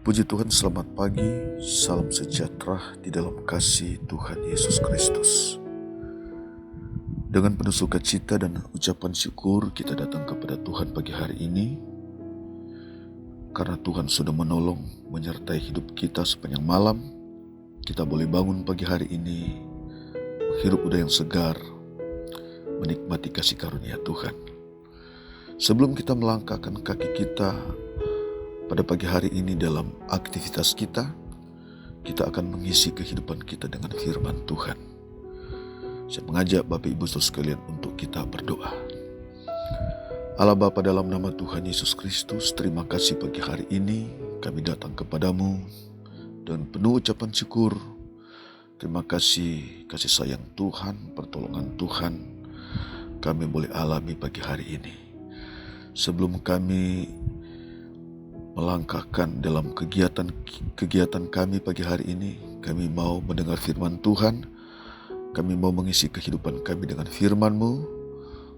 Puji Tuhan, selamat pagi, salam sejahtera di dalam kasih Tuhan Yesus Kristus. Dengan penuh sukacita dan ucapan syukur kita datang kepada Tuhan pagi hari ini, karena Tuhan sudah menolong menyertai hidup kita sepanjang malam. Kita boleh bangun pagi hari ini, menghirup udara yang segar, menikmati kasih karunia Tuhan. Sebelum kita melangkahkan kaki kita pada pagi hari ini dalam aktivitas kita akan mengisi kehidupan kita dengan firman Tuhan. Saya mengajak Bapak Ibu Saudara sekalian untuk kita berdoa. Allah Bapa, dalam nama Tuhan Yesus Kristus, terima kasih pagi hari ini kami datang kepadamu dan penuh ucapan syukur. Terima kasih kasih sayang Tuhan, pertolongan Tuhan kami boleh alami pagi hari ini. Sebelum kami melangkahkan dalam kegiatan kami pagi hari ini, kami mau mendengar firman Tuhan, kami mau mengisi kehidupan kami dengan firman-Mu.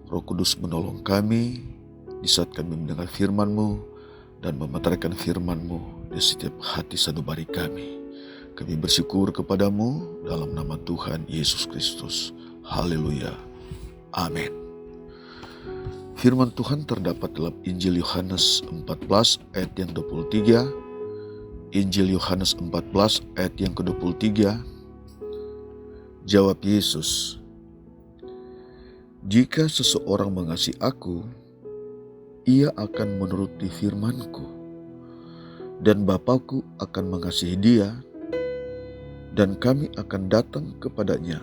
Roh Kudus menolong kami di saat kami mendengar firman-Mu dan memeteraikan firman-Mu di setiap hati sanubari kami. Kami bersyukur kepadamu dalam nama Tuhan Yesus Kristus. Haleluya. Amin. Firman Tuhan terdapat dalam Injil Yohanes 14 ayat yang 23. Injil Yohanes 14 ayat yang ke-23. Jawab Yesus, "Jika seseorang mengasihi aku, ia akan menuruti firman-Ku, dan Bapa-Ku akan mengasihi dia, dan kami akan datang kepadanya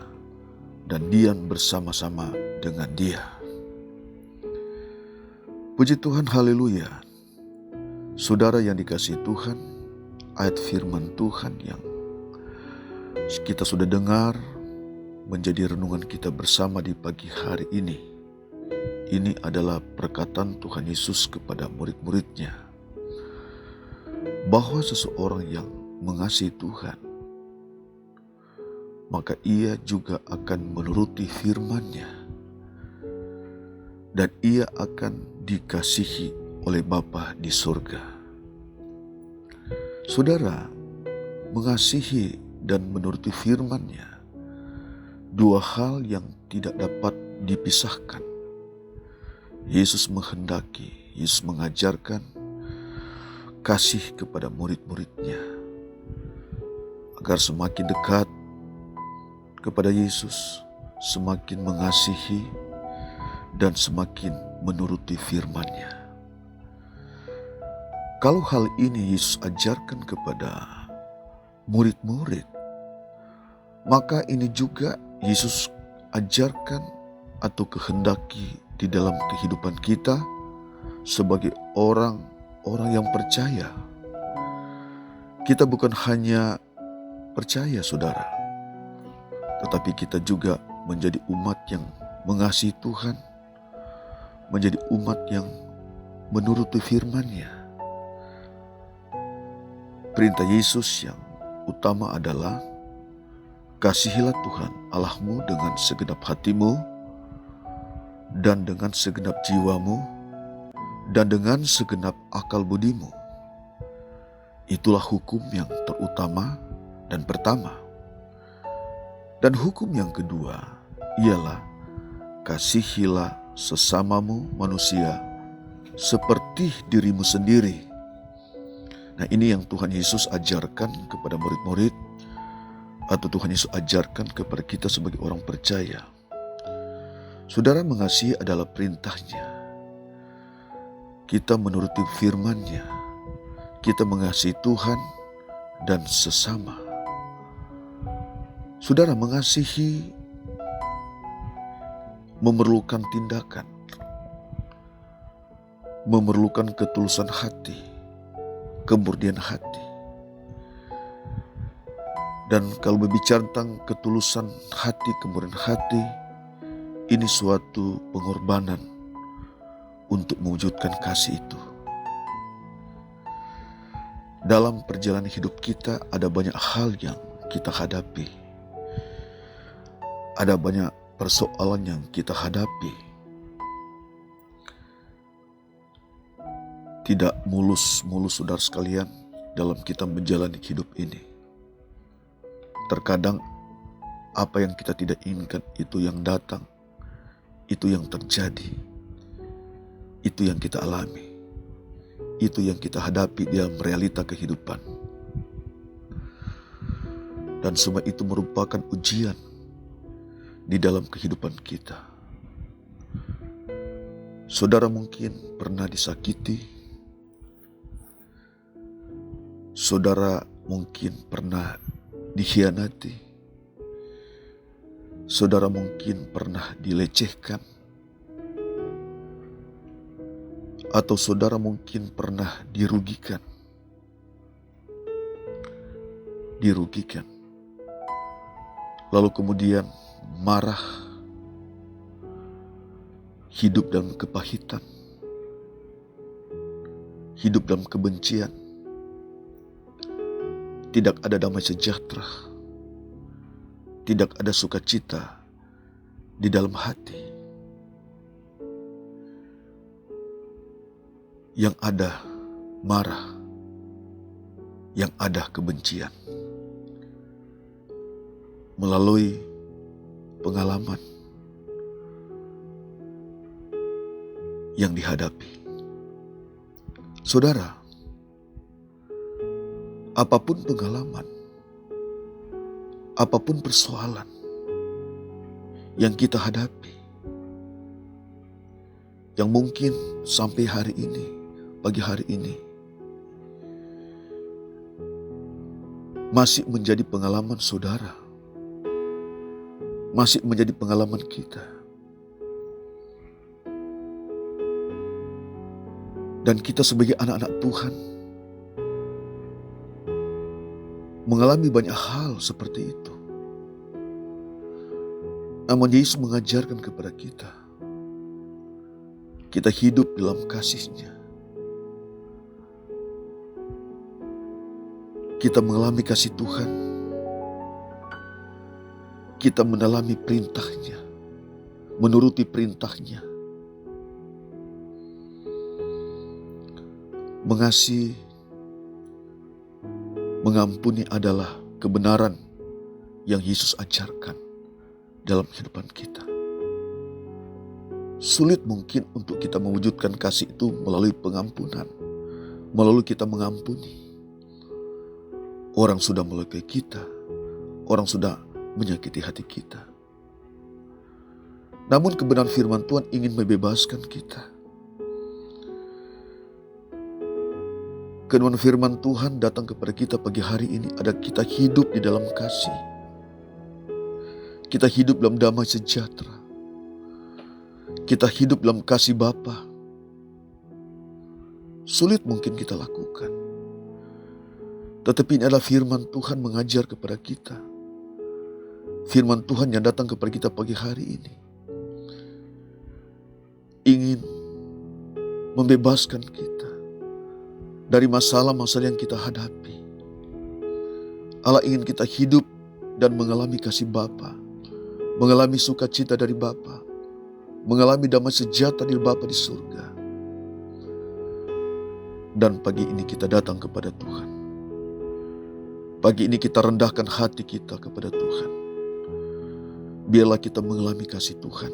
dan diam bersama-sama dengan dia." Puji Tuhan, haleluya. Saudara yang dikasihi Tuhan, ayat firman Tuhan yang kita sudah dengar menjadi renungan kita bersama di pagi hari ini. Ini adalah perkataan Tuhan Yesus kepada murid-muridnya, bahwa seseorang yang mengasihi Tuhan, maka ia juga akan menuruti firman-Nya, dan ia akan dikasihi oleh Bapa di surga. Saudara, mengasihi dan menuruti firman-Nya, dua hal yang tidak dapat dipisahkan. Yesus menghendaki, Yesus mengajarkan kasih kepada murid-muridnya, agar semakin dekat kepada Yesus, semakin mengasihi dan semakin menuruti firman-Nya. Kalau hal ini Yesus ajarkan kepada murid-murid, maka ini juga Yesus ajarkan atau kehendaki di dalam kehidupan kita sebagai orang-orang yang percaya. Kita bukan hanya percaya, saudara, tetapi kita juga menjadi umat yang mengasihi Tuhan, menjadi umat yang menuruti firman-Nya. Perintah Yesus yang utama adalah kasihilah Tuhan Allahmu dengan segenap hatimu dan dengan segenap jiwamu dan dengan segenap akal budimu. Itulah hukum yang terutama dan pertama. Dan hukum yang kedua ialah kasihilah sesamamu manusia seperti dirimu sendiri. Nah, ini yang Tuhan Yesus ajarkan kepada murid-murid, atau Tuhan Yesus ajarkan kepada kita sebagai orang percaya. Saudara, mengasihi adalah perintah-Nya. Kita menuruti firman-Nya. Kita mengasihi Tuhan dan sesama. Saudara, mengasihi memerlukan tindakan, memerlukan ketulusan hati, kemurnian hati. Dan kalau berbicara tentang ketulusan hati, kemurnian hati, ini suatu pengorbanan untuk mewujudkan kasih itu. Dalam perjalanan hidup kita ada banyak hal yang kita hadapi. Ada banyak persoalan yang kita hadapi. Tidak mulus-mulus, saudara sekalian. dalam kita menjalani hidup ini. Terkadang apa yang kita tidak inginkan itu yang datang, itu yang terjadi, itu yang kita alami, itu yang kita hadapi dalam realita kehidupan. Dan semua itu merupakan ujian di dalam kehidupan kita. Saudara mungkin pernah disakiti, saudara mungkin pernah dikhianati, saudara mungkin pernah dilecehkan, atau saudara mungkin pernah dirugikan. Lalu kemudian marah, hidup dalam kepahitan, hidup dalam kebencian, tidak ada damai sejahtera, tidak ada sukacita di dalam hati. Yang ada marah, yang ada kebencian. Melalui pengalaman yang dihadapi. Saudara, apapun pengalaman, apapun persoalan yang kita hadapi, yang mungkin sampai hari ini, pagi hari ini, masih menjadi pengalaman saudara, masih menjadi pengalaman kita. Dan kita sebagai anak-anak Tuhan mengalami banyak hal seperti itu. Namun Yesus mengajarkan kepada kita, kita hidup dalam kasih-Nya. Kita mengalami kasih Tuhan. Kita mendalami perintah-Nya, menuruti perintah-Nya. Mengasihi, mengampuni adalah kebenaran yang Yesus ajarkan dalam kehidupan kita. Sulit mungkin untuk kita mewujudkan kasih itu melalui pengampunan, melalui kita mengampuni. Orang sudah melukai kita, orang sudah menyakiti hati kita. Namun kebenaran firman Tuhan ingin membebaskan kita. Kebenaran firman Tuhan datang kepada kita pagi hari ini, ada kita hidup di dalam kasih. Kita hidup dalam damai sejahtera. Kita hidup dalam kasih Bapa. Sulit mungkin kita lakukan. Tetapi ini adalah firman Tuhan mengajar kepada kita. Firman Tuhan yang datang kepada kita pagi hari ini ingin membebaskan kita dari masalah-masalah yang kita hadapi. Allah ingin kita hidup dan mengalami kasih Bapa, mengalami sukacita dari Bapa, mengalami damai sejahtera dari Bapa di surga. Dan pagi ini kita datang kepada Tuhan. Pagi ini kita rendahkan hati kita kepada Tuhan. Biarlah kita mengalami kasih Tuhan.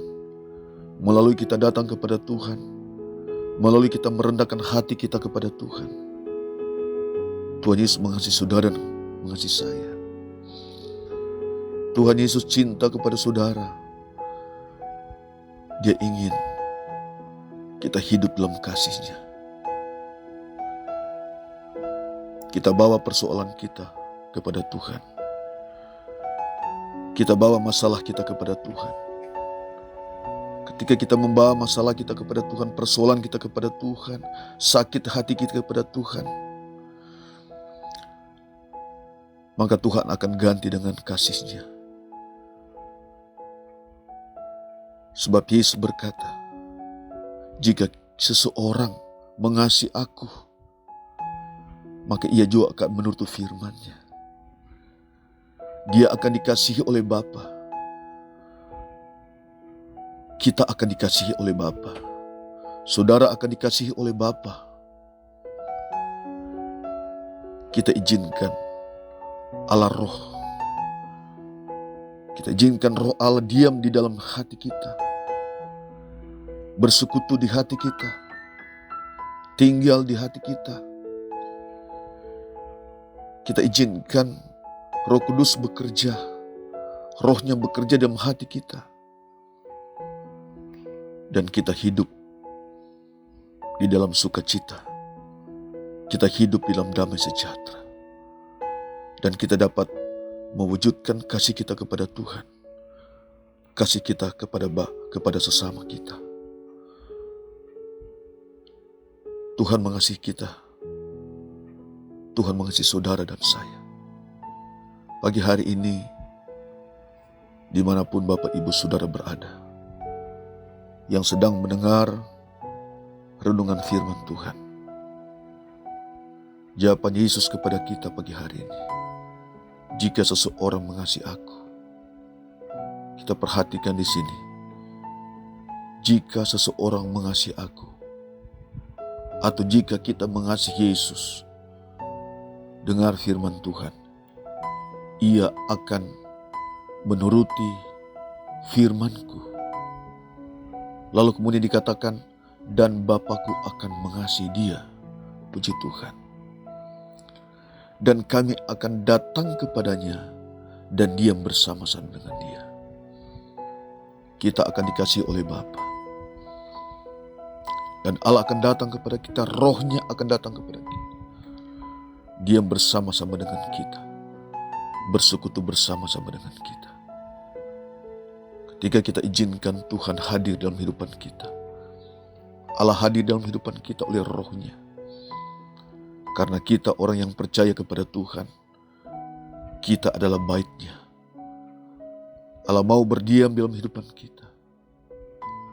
Melalui kita datang kepada Tuhan. Melalui kita merendahkan hati kita kepada Tuhan. Tuhan Yesus mengasihi saudara dan mengasihi saya. Tuhan Yesus cinta kepada saudara. Dia ingin kita hidup dalam kasih-Nya. Kita bawa persoalan kita kepada Tuhan. Kita bawa masalah kita kepada Tuhan. Ketika kita membawa masalah kita kepada Tuhan, persoalan kita kepada Tuhan, sakit hati kita kepada Tuhan, maka Tuhan akan ganti dengan kasih-Nya. Sebab Yesus berkata, jika seseorang mengasihi aku, maka ia juga akan menuruti firman-Nya. Dia akan dikasihi oleh Bapa. Kita akan dikasihi oleh Bapa. Saudara akan dikasihi oleh Bapa. kita izinkan Allah Roh, kita izinkan Roh Allah diam di dalam hati kita, bersekutu di hati kita, tinggal di hati kita. Kita izinkan Roh Kudus bekerja, Rohnya bekerja dalam hati kita. Dan kita hidup di dalam sukacita. Kita hidup di dalam damai sejahtera. Dan kita dapat mewujudkan kasih kita kepada Tuhan. Kasih kita kepada sesama kita. Tuhan mengasihi kita. Tuhan mengasihi saudara dan saya. Pagi hari ini, dimanapun Bapak Ibu Saudara berada, yang sedang mendengar renungan firman Tuhan. Jawaban Yesus kepada kita pagi hari ini, jika seseorang mengasihi aku, kita perhatikan di sini, jika seseorang mengasihi aku, atau jika kita mengasihi Yesus, dengar firman Tuhan, Ia akan menuruti firman-Ku. Lalu kemudian dikatakan, dan Bapa-Ku akan mengasihi dia. Puji Tuhan. Dan kami akan datang kepadanya dan diam bersama-sama dengan dia. Kita akan dikasihi oleh Bapa. Dan Allah akan datang kepada kita, Rohnya akan datang kepada kita. Diam bersama-sama dengan kita. Bersekutu bersama-sama dengan kita. Ketika kita izinkan Tuhan hadir dalam kehidupan kita, Allah hadir dalam kehidupan kita oleh Roh-Nya. Karena kita orang yang percaya kepada Tuhan, kita adalah bait-Nya. Allah mau berdiam dalam kehidupan kita.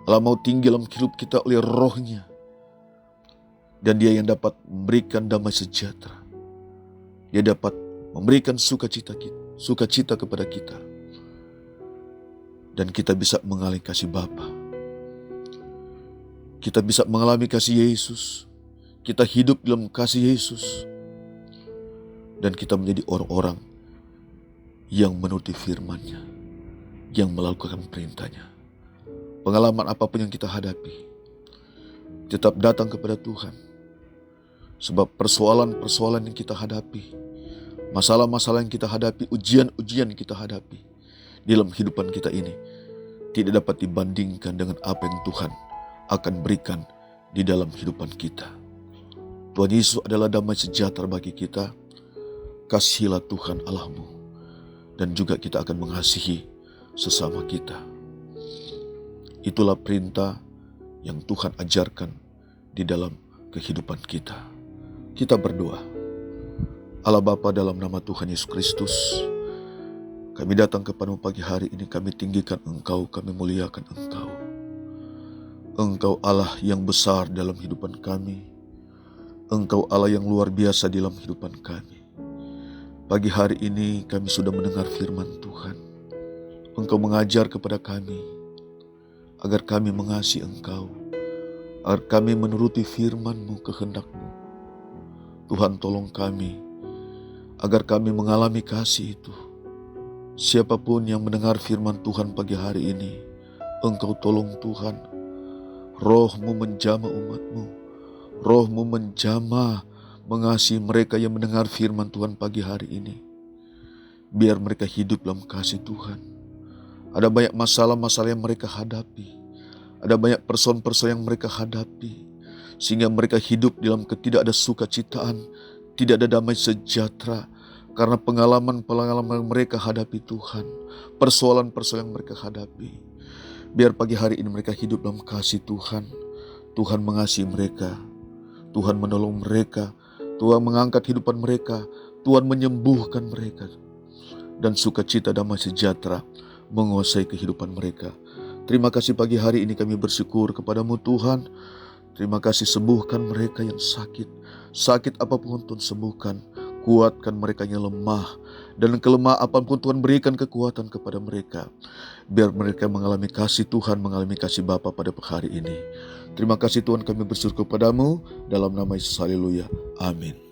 Allah mau tinggal dalam hidup kita oleh Roh-Nya. Dan Dia yang dapat memberikan damai sejahtera. Dia dapat memberikan sukacita kepada kita. Dan kita bisa mengalami kasih Bapa. Kita bisa mengalami kasih Yesus. Kita hidup dalam kasih Yesus. Dan kita menjadi orang-orang yang menuruti firman-Nya. Yang melakukan perintah-Nya. Pengalaman apapun yang kita hadapi, tetap datang kepada Tuhan. Sebab persoalan-persoalan yang kita hadapi, masalah-masalah yang kita hadapi, ujian-ujian yang kita hadapi dalam kehidupan kita ini tidak dapat dibandingkan dengan apa yang Tuhan akan berikan di dalam kehidupan kita. Tuhan Yesus adalah damai sejahtera bagi kita. Kasihilah Tuhan Allahmu, dan juga kita akan mengasihi sesama kita. Itulah perintah yang Tuhan ajarkan di dalam kehidupan kita. Kita berdoa. Allah Bapa, dalam nama Tuhan Yesus Kristus, kami datang kepadamu pagi hari ini, kami tinggikan Engkau, kami muliakan Engkau. Engkau Allah yang besar dalam kehidupan kami. Engkau Allah yang luar biasa dalam kehidupan kami. Pagi hari ini kami sudah mendengar firman Tuhan. Engkau mengajar kepada kami, agar kami mengasihi Engkau, agar kami menuruti firman-Mu, kehendak-Mu. Tuhan, tolong kami, agar kami mengalami kasih itu. Siapapun yang mendengar firman Tuhan pagi hari ini, Engkau tolong Tuhan, Roh-Mu menjamah umat-Mu, Roh-Mu menjamah mengasihi mereka yang mendengar firman Tuhan pagi hari ini. Biar mereka hidup dalam kasih Tuhan. Ada banyak masalah-masalah yang mereka hadapi, ada banyak persoalan-persoalan yang mereka hadapi, sehingga mereka hidup dalam ketidakada sukacitaan, tidak ada damai sejahtera, karena pengalaman-pengalaman yang mereka hadapi Tuhan, persoalan-persoalan yang mereka hadapi. Biar pagi hari ini mereka hidup dalam kasih Tuhan. Tuhan mengasihi mereka, Tuhan menolong mereka, Tuhan mengangkat kehidupan mereka, Tuhan menyembuhkan mereka. Dan sukacita damai sejahtera menguasai kehidupan mereka. Terima kasih pagi hari ini kami bersyukur kepadamu Tuhan. Terima kasih, sembuhkan mereka yang sakit. Sakit apapun Tuhan sembuhkan. Kuatkan mereka yang lemah. Dan kelemah apapun Tuhan berikan kekuatan kepada mereka. Biar mereka mengalami kasih Tuhan, mengalami kasih Bapa pada hari ini. Terima kasih Tuhan, kami bersyukur kepadamu. Dalam nama Yesus, haleluya. Amin.